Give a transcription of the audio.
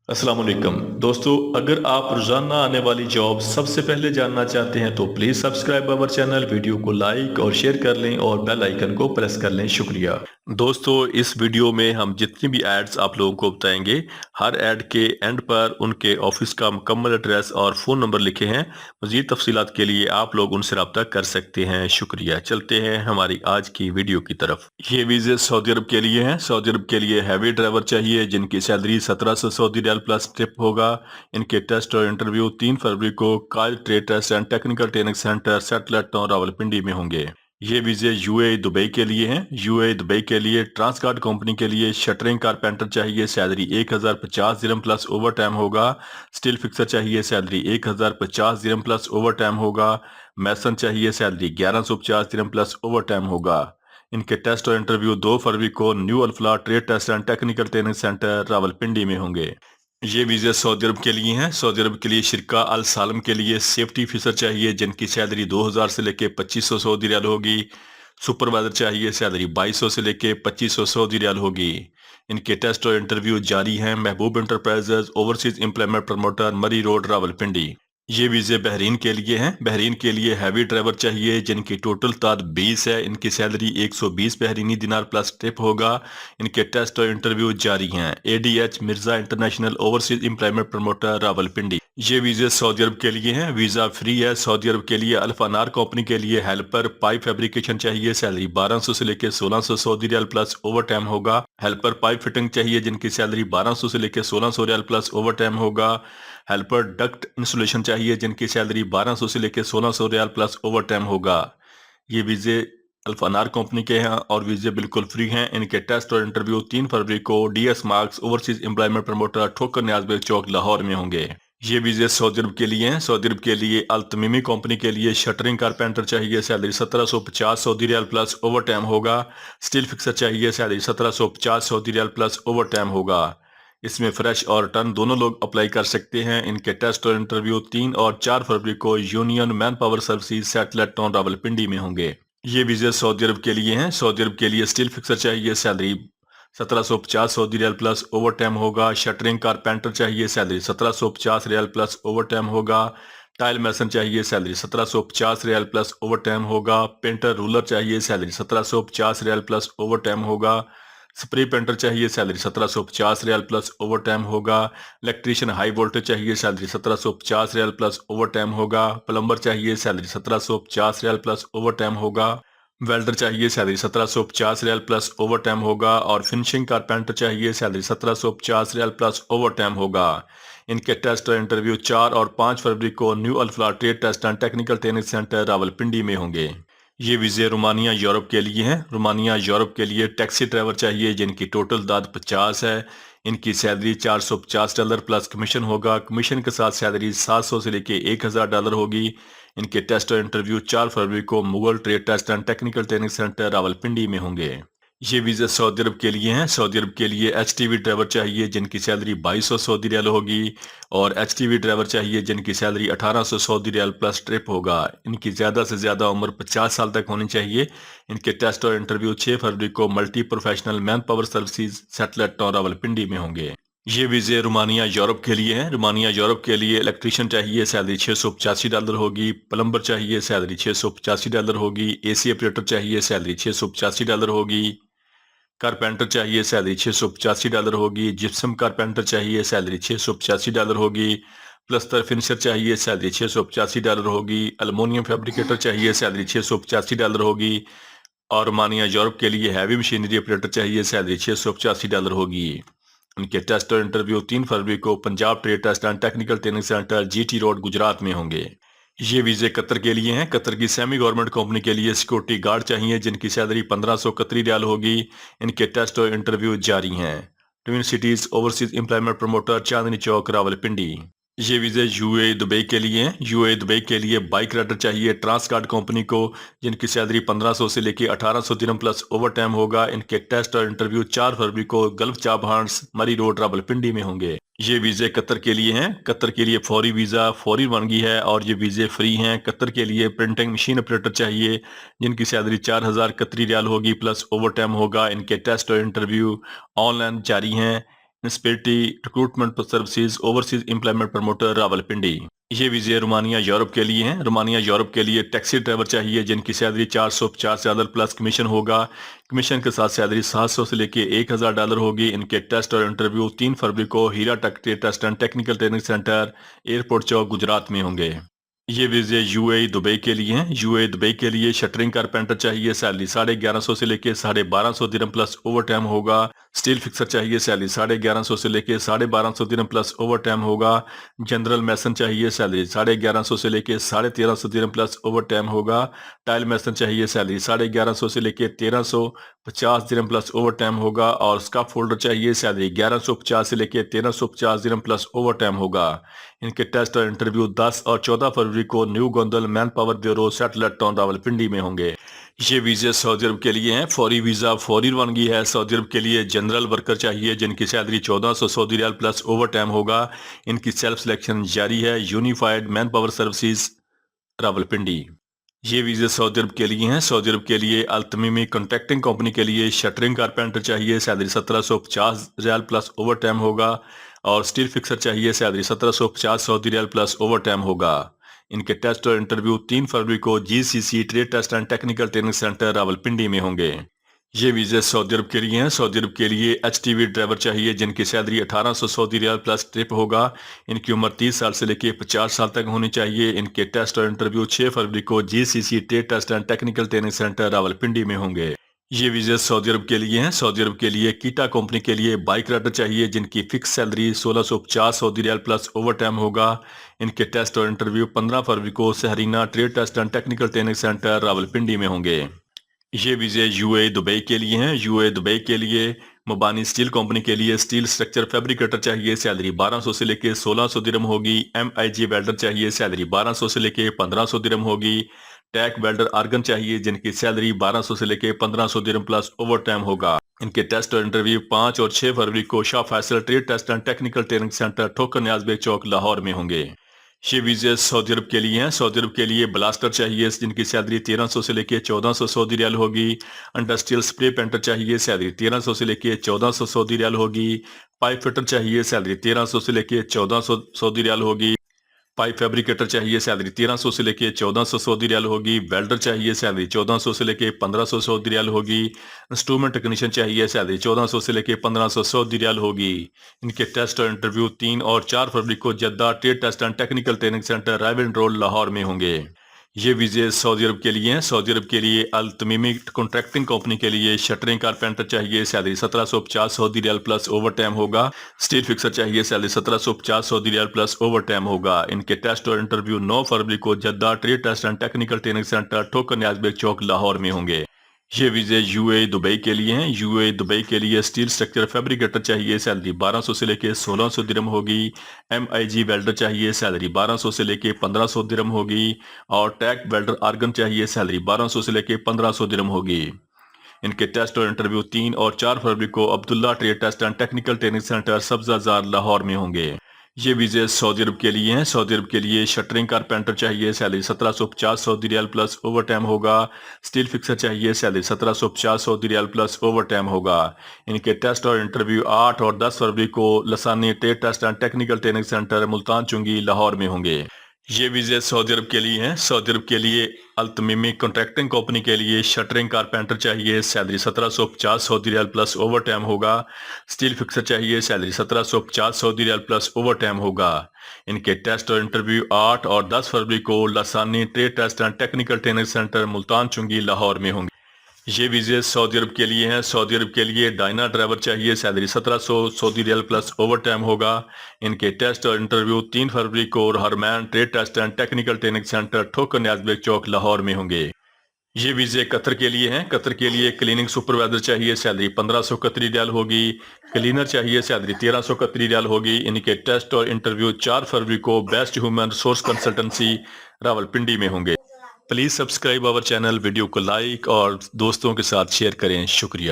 السلام علیکم دوستو، اگر آپ روزانہ آنے والی جاب سب سے پہلے جاننا چاہتے ہیں تو please subscribe our channel, video کو لائک اور شیئر کر لیں اور بیل آئیکن کو پریس کر لیں۔ شکریہ دوستو، اس ویڈیو میں ہم جتنی بھی ایڈز آپ لوگوں کو بتائیں گے، ہر ایڈ کے اینڈ پر ان کے آفس کا مکمل ایڈریس اور فون نمبر لکھے ہیں۔ مزید تفصیلات کے لیے آپ لوگ ان سے رابطہ کر سکتے ہیں۔ شکریہ۔ چلتے ہیں ہماری آج کی ویڈیو کی طرف۔ یہ ویزے سعودی عرب کے لیے ہیں۔ سعودی عرب کے لیے ہیوی ڈرائیور چاہیے جن کی سیلری 1700 سعودی ریال پلس ٹپ ہوگا۔ ان کے ٹیسٹ اور انٹرویو 3 فروری کو کائل trade test and technical training centre satellite town Rawalpindi میں ہوں گے۔ یہ ویزے یو اے دبئی کے لیے ہیں۔ یو اے دبئی کے لیے ٹرانسکارڈ کمپنی کے لیے شٹرنگ کارپینٹر چاہیے، سیلری 1050 درہم پلس اوور ٹائم ہوگا۔ سٹیل فکسر چاہیے، سیلری 1050 درہم پلس اوور ٹائم ہوگا۔ میسن چاہیے، سیلری 1150 درہم پلس اوور ٹائم ہوگا۔ ان کے ٹیسٹ اور انٹرویو 2 فروری کو new Alfalah trade test and technical training centre Rawalpindi میں ہوں گے۔ یہ ویزے سعودی عرب کے لیے ہیں۔ سعودی عرب کے لیے شرکہ السالم کے لیے سیفٹی افیسر چاہیے جن کی سیلری 2000 سے لے کے 2500 سعودی ریال ہوگی۔ سپروائزر چاہیے، سیلری 2200 سے لے کے 2500 سعودی ریال ہوگی۔ ان کے ٹیسٹ اور انٹرویو جاری ہیں۔ محبوب انٹرپرائزز اوورسیز امپلائمنٹ پروموٹر مری روڈ راولپنڈی۔ یہ ویزے بحرین کے لیے ہیں۔ بحرین کے لیے ہیوی ڈرائیور چاہیے جن کی ٹوٹل تعداد 20 ہے۔ ان کی سیلری 120 بحرینی دینار پلس ٹپ ہوگا۔ ان کے ٹیسٹ اور انٹرویو جاری ہیں۔ A D H Mirza international overseas employment promoter Rawalpindi. یہ ویزے سعودی عرب کے لیے ہیں۔ ویزا فری ہے۔ سعودی عرب کے لیے الفانار کمپنی کے لیے ہیلپر پائپ فیبریکیشن چاہیے، سیلری 1200 سے لے کے 1600 سعودی ریال پلس اوور ٹائم ہوگا۔ ہیلپر پائپ فٹنگ چاہیے جن کی سیلری 1200 سے لے کے 1600 ریال پلس اوور ٹائم ہوگا۔ ہیلپر ڈکٹ انسولیشن چاہیے جن کی سیلری 1200 سے لے کے 1600 ریال پلس اوور ٹائم ہوگا۔ یہ ویزے الفانار کمپنی کے ہیں اور ویزے بالکل فری ہیں۔ ان کے ٹیسٹ اور انٹرویو 3 فروری کو D S marks overseas employment promoter ٹھوکر نیاز بیگ چوک لاہور میں ہوں گے۔ یہ ویزے سعودی عرب کے لیے ہیں۔ سعودی عرب کے لیے التمیمی کمپنی کے لیے شٹرنگ کارپینٹر چاہیے، سیلری 1750 سعودی ریال پلس اوور ٹائم ہوگا۔ سٹیل فکسر چاہیے، سیلری 1750 سعودی ریال پلس اوور ٹائم ہوگا۔ اس میں فریش اور ٹرن دونوں لوگ اپلائی کر سکتے ہیں۔ ان کے ٹیسٹ اور انٹرویو 3 اور 4 فروری کو union manpower services satellite town Rawalpindi میں ہوں گے۔ یہ ویزے سعودی عرب کے لیے ہیں۔ سعودی عرب کے لیے سٹیل فکسر چاہیے، سیلری 1750 سعودی ریال پلس اوور ٹائم ہوگا۔ شٹرنگ کارپینٹر چاہیے، سیلری 1750 ریال پلس اوور ٹائم ہوگا۔ ٹائل میسن چاہیے، سیلری 1750 ریال پلس اوور ٹائم ہوگا۔ پینٹر رولر چاہیے، سیلری 1750 ریال پلس اوور ٹائم ہوگا۔ سپری پینٹر چاہیے، سیلری 1750 ریال پلس اوور ٹائم ہوگا۔ الیکٹریشین ہائی وولٹیج چاہیے، سیلری 1750 ریال پلس اوور ٹائم ہوگا۔ پلمبر چاہیے، سیلری 1750 ریال پلس اوور ٹائم ہوگا۔ ویلڈر چاہیے، سیلری 1750 ریال پلس اوور ٹائم ہوگا۔ اور فنشنگ کارپینٹر چاہیے، سیلری 1750 ریال پلس اوور ٹائم ہوگا۔ ان کے ٹیسٹ اور انٹرویو 4 اور 5 فروری کو new Alfalah trade test and technical training centre Rawalpindi میں ہوں گے۔ یہ ویزے رومانیہ یورپ کے لیے ہیں۔ رومانیہ یورپ کے لیے ٹیکسی ڈرائیور چاہیے جن کی ٹوٹل تعداد 50 ہے۔ ان کی سیلری $450 پلس کمیشن ہوگا۔ کمیشن کے ساتھ سیلری 700 سے لے کے $1000 ہوگی۔ ان کے ٹیسٹ اور انٹرویو 4 فروری کو Mughal trade test and technical training centre Rawalpindi میں ہوں گے۔ یہ ویزے سعودی عرب کے لیے ہیں۔ سعودی عرب کے لیے ایچ ٹی وی ڈرائیور چاہیے جن کی سیلری 2200 سعودی ریال ہوگی، اور ایچ ٹی وی ڈرائیور چاہیے جن کی سیلری 1800 سعودی ریال پلس ٹرپ ہوگا۔ ان کی زیادہ سے زیادہ عمر 50 سال تک ہونی چاہیے۔ ان کے ٹیسٹ اور انٹرویو 6 فروری کو multi professional manpower services satellite town Rawalpindi میں ہوں گے۔ یہ ویزے رومانیہ یورپ کے لیے ہیں۔ رومانیہ یورپ کے لیے الیکٹریشین چاہیے، سیلری $685 ہوگی۔ پلمبر چاہیے، سیلری $685 ہوگی۔ اے سی آپریٹر چاہیے، سیلری $685 ہوگی۔ کارپینٹر چاہیے، سیلری $685 ہوگی۔ جپسم کارپینٹر چاہیے، سیلری $685 ہوگی۔ پلستر فنشر چاہیے، سیلری $685 ہوگی۔ المونیم فیبریکیٹر چاہیے، سیلری $685 ہوگی۔ اور رومانیہ یورپ کے لیے ہیوی مشینری آپریٹر چاہیے، سیلری $685 ہوگی۔ ان کے ٹیسٹ اور انٹرویو 3 فروری کو Punjab trade test and technical training centre G T road Gujrat میں ہوں گے۔ یہ ویزے قطر کے لیے ہیں۔ قطر کی سیمی گورنمنٹ کمپنی کے لیے سیکورٹی گارڈ چاہیے جن کی سیلری 1500 قطری ریال ہوگی۔ ان کے ٹیسٹ اور انٹرویو جاری ہیں۔ Twin cities overseas employment promoter Chandni Chowk Rawalpindi. یہ ویزے یو اے دبئی کے لیے ہیں۔ یو اے دبئی کے لیے بائک رائڈر چاہیے ٹرانسکارڈ کمپنی کو جن کی سیلری 1500 سے لے کے 1800 درہم پلس اوور ٹائم ہوگا۔ ان کے ٹیسٹ اور انٹرویو 4 فروری کو گلف چاب ہانڈس مری روڈ راولپنڈی میں ہوں گے۔ یہ ویزے قطر کے لیے ہیں۔ قطر کے لیے فوری ویزا فوری روانگی ہے اور یہ ویزے فری ہیں۔ قطر کے لیے پرنٹنگ مشین آپریٹر چاہیے جن کی سیلری 4000 قطری ریال ہوگی پلس اوور ٹائم ہوگا۔ ان کے ٹیسٹ اور انٹرویو آن لائن جاری ہیں۔ इंस्पेक्टी recruitment services overseas employment promoter Rawalpindi. ये वीजे रोमानिया यूरोप के लिए हैं। रोमानिया यूरोप के लिए टैक्सी ड्राइवर चाहिए जिनकी सैलरी $450 प्लस कमीशन होगा। कमीशन के साथ सैलरी $700 से लेके $1000 होगी। इनके टेस्ट और इंटरव्यू 3 फरवरी को Heera test and technical training centre airport Chowk Gujrat में होंगे। ये वीजे यूएई दुबई के लिए हैं। यूएई दुबई के लिए शटरिंग कारपेंटर चाहिए, सैलरी 1150 से लेके 1250 दिरहम प्लस ओवर टाइम होगा। स्टील फिक्सर चाहिए, सैलरी 1150 से लेके 1250 दिरहम प्लस ओवर टाइम होगा। जनरल मैसन चाहिए, सैलरी 1150 से लेके 1350 दिरहम प्लस ओवर टाइम होगा। टाइल मैसन चाहिए, सैलरी 1150 से लेके 1350 दिरहम प्लस ओवर टाइम होगा। और स्काफ फोल्डर चाहिए, सैलरी 1150 से लेके 1350 दिरहम प्लस ओवर टाइम होगा। इनके टेस्ट और इंटरव्यू 10 और 14 फरवरी को new Gondal man power bureau satellite town Rawalpindi में होंगे। ये वीजे सऊदी अरब के लिए हैं। फौरी वीजा फौरी रवानगी है। सऊदी अरब के लिए जनरल वर्कर चाहिए जिनकी salary 1400 Saudi riyal plus overtime होगा। इनकी सेल्फ सिलेक्शन जारी है। Unified manpower services Rawalpindi. ये वीजे सऊदी अरब के लिए हैं। सऊदी अरब के लिए अल-तमीमी कॉन्ट्रैक्टिंग कंपनी के लिए शटरिंग कारपेंटर चाहिए, salary 1750 riyal plus overtime होगा। और स्टील फिक्सर चाहिए, salary 1750 Saudi riyal plus overtime होगा। इनके टेस्ट और इंटरव्यू 3 फरवरी को GCC trade test and technical training centre Rawalpindi में होंगे। ये वीजे सऊदी अरब के लिए हैं। सऊदी अरब के लिए एचटीवी ड्राइवर चाहिए जिनकी salary 1800 Saudi riyal plus trip होगा। इनकी उम्र 30 साल से लेकर 50 साल तक होनी चाहिए। इनके टेस्ट और इंटरव्यू 6 फरवरी को GCC trade test and technical training centre Rawalpindi में होंगे। ये वीजे सऊदी अरब के लिए हैं। सऊदी अरब के लिए कीटा कंपनी के लिए बाइक राइडर चाहिए जिनकी फिक्स सैलरी 1650 सऊदी रियाल प्लस ओवर टाइम होगा। इनके टेस्ट और इंटरव्यू 15 फरवरी को सहरीना trade test and technical training centre Rawalpindi में होंगे। ये वीजे यूएई दुबई के लिए हैं। यूएई दुबई के लिए मुबानी स्टील कंपनी के लिए स्टील स्ट्रक्चर फैब्रिकेटर चाहिए, सैलरी 1200 से लेके 1600 दिरहम होगी। एमआईजी वेल्डर चाहिए, सैलरी 1200 से लेके 1500 दिरहम होगी। टैक वेल्डर आर्गन चाहिए जिनकी सैलरी 1200 से लेके 1500 दिरहम प्लस ओवर टाइम होगा। इनके टेस्ट और इंटरव्यू 5 और 6 फरवरी को Shah Faisal trade test and technical training centre Thokar Niaz bag चौक लाहौर में होंगे। ये वीजे सऊदी अरब के लिए हैं। सऊदी अरब के लिए ब्लास्टर चाहिए जिनकी सैलरी 1300 से लेके 1400 सऊदी रियाल होगी। इंडस्ट्रियल स्प्रे पेंटर चाहिए, सैलरी 1300 से लेके 1400 सऊदी रियाल होगी। पाइप फिटर चाहिए, सैलरी 1300 से लेके 1400 सऊदी रियाल होगी। पाइप फैब्रिकेटर चाहिए, सैलरी 1300 से लेके 1400 सऊदी रियाल होगी। वेल्डर चाहिए, सैलरी 1400 से लेके 1500 सऊदी रियाल होगी। इंस्ट्रूमेंट टेक्नीशियन चाहिए, सैलरी 1400 से लेके 1500 सऊदी रियाल होगी। इनके टेस्ट और इंटरव्यू 3 और 4 फरवरी को Jeddah trade test and technical training centre राइवल रोड लाहौर में होंगे। ये वीजे सऊदी अरब के लिए हैं। सऊदी अरब के लिए अल तमीमी कॉन्ट्रैक्टिंग कंपनी के लिए शटरिंग कारपेंटर चाहिए, salary 1750 Saudi riyal plus overtime होगा। स्टील फिक्सर चाहिए, salary 1750 Saudi riyal plus overtime होगा। इनके टेस्ट और इंटरव्यू 9 फरवरी को Jeddah trade test and technical training centre Thokar Niaz bag चौक लाहौर में होंगे। ये वीजे यूएई दुबई के लिए हैं। यूएई दुबई के लिए स्टील स्ट्रक्चर फैब्रिकेटर चाहिए, सैलरी 1200 से लेके 1600 दिरहम होगी। एमआईजी वेल्डर चाहिए, सैलरी 1200 से लेके 1500 दिरहम होगी। और टैक वेल्डर आर्गन चाहिए, सैलरी 1200 से लेके 1500 दिरहम होगी। इनके टेस्ट और इंटरव्यू 3 और 4 फरवरी को Abdullah trade test and technical training centre Sabzazar Lahore में होंगे। ये वीजे सऊदी अरब के लिए हैं। सऊदी अरब के लिए शटरिंग कारपेंटर चाहिए, salary 1750 Saudi riyal plus overtime होगा। स्टील फिक्सर चाहिए, salary 1750 Saudi riyal plus overtime होगा। इनके टेस्ट और इंटरव्यू 8 और 10 फरवरी को Lasani trade test and technical training centre Multan Chungi Lahore में होंगे। ये वीजे सऊदी अरब के लिए हैं। सऊदी अरब के लिए अल तमीमी कॉन्ट्रैक्टिंग कंपनी के लिए शटरिंग कारपेंटर चाहिए, salary 1750 Saudi riyal plus overtime होगा। स्टील फिक्सर चाहिए, salary 1750 Saudi riyal plus overtime होगा। इनके टेस्ट और इंटरव्यू 8 और 10 फरवरी को Lasani trade test and technical training centre Multan Chungi Lahore में होंगे। ये वीजे सऊदी अरब के लिए हैं। सऊदी अरब के लिए डायना ड्राइवर चाहिए, salary 1700 Saudi riyal plus overtime होगा। इनके टेस्ट और इंटरव्यू 3 फरवरी को Harman trade test and technical training centre Thokar Niaz bag चौक लाहौर में होंगे। ये वीजे कतर के लिए हैं। कतर के लिए क्लीनिंग सुपरवाइजर चाहिए, सैलरी 1500 कतरी रियाल होगी। क्लीनर चाहिए, सैलरी 1300 कतरी रियाल होगी। इनके टेस्ट और इंटरव्यू 4 फरवरी को best human resource consultancy Rawalpindi में होंगे। Please subscribe our channel, video को लाइक और दोस्तों के साथ शेयर करें। शुक्रिया।